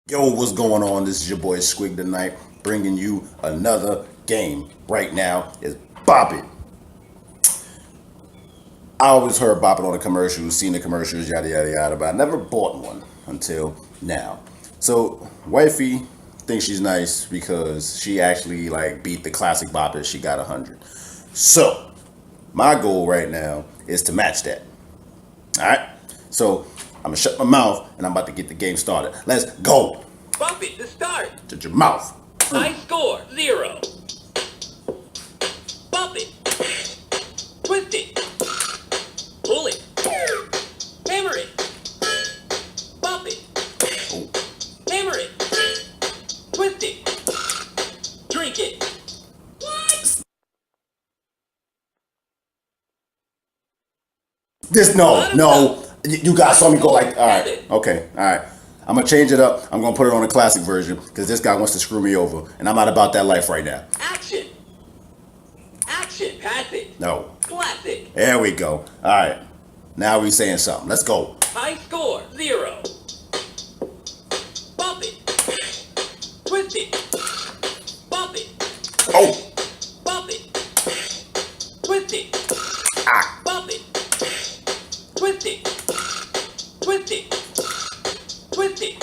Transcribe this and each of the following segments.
Yo, what's going on? This is your boy Squig tonight, bringing you another game. Right now is Bop-it. I always heard Bop-it on the commercials, seen the commercials, yada yada yada, but I never bought one until now. So wifey thinks she's nice because she actually beat the classic Bop-it. She got 100. So my goal right now is to match that. All right. So I'm gonna shut my mouth and I'm about to get the game started. Let's go. Bop-it to start. Shut your mouth. High score, 0. Bop-it. Twist it. Pull it. Hammer it. Bop-it. Oh. Hammer it. Twist it. Drink it. What? This no. You guys saw me go like, all right, okay, all right. I'm gonna change it up. I'm gonna put it on a classic version because this guy wants to screw me over, and I'm not about that life right now. Action. Action. Pass it. No. Classic. There we go. All right. Now we saying something. Let's go. High score, 0. Bop it. Twist it. Bop it. Oh. Bop it. Twist it. Ah. Bop it. Twist it. Twist it. Twist it.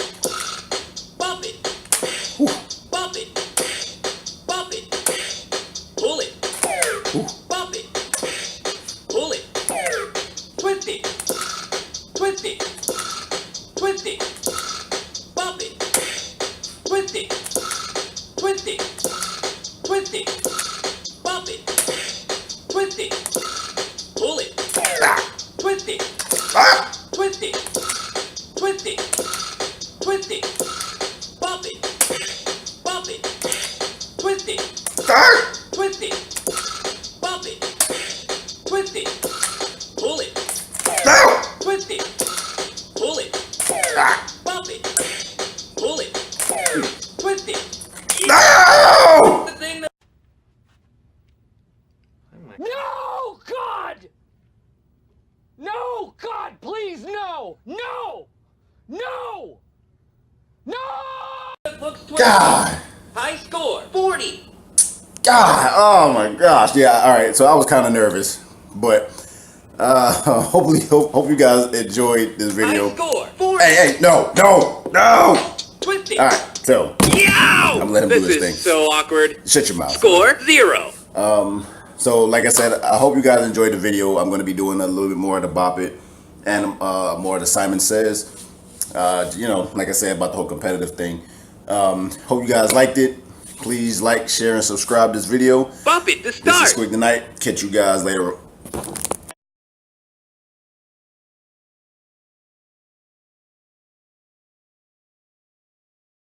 Bop it. Ooh. Bop it. Bop it. Pull it. Ooh. Bop it. Pull it. Twist it. Twist it. Twist it. Bop it. Twist it. Twist it. Twist it. Bop it. Twist it. Pull it. Ah. Twist it. Ah. Twist it. Twist it. Twist it. Bop it. Bop it. Twist it. Ah. Twist it. Bop it. Twist it. Pull it. No. Twist it. Pull it. Ah. Bop it. Pull it. Twist it. No. The thing that No, God! No, God, please, no! No! No! No! looks 20. God. High score, 40. God. Oh my gosh. Yeah. All right. So I was kind of nervous, but hope you guys enjoyed this video. High score, 40. Hey. No. Twist it. All right. So Yow! I'm letting him do This his thing. is so awkward. Shut your mouth. Score, 0. So, like I said, I hope you guys enjoyed the video. I'm going to be doing a little bit more of the Bop-it and more of the Simon Says. Like I said about the whole competitive thing. Hope you guys liked it. Please like, share, and subscribe this video. Bop it to This start. is Squig tonight. Catch you guys later.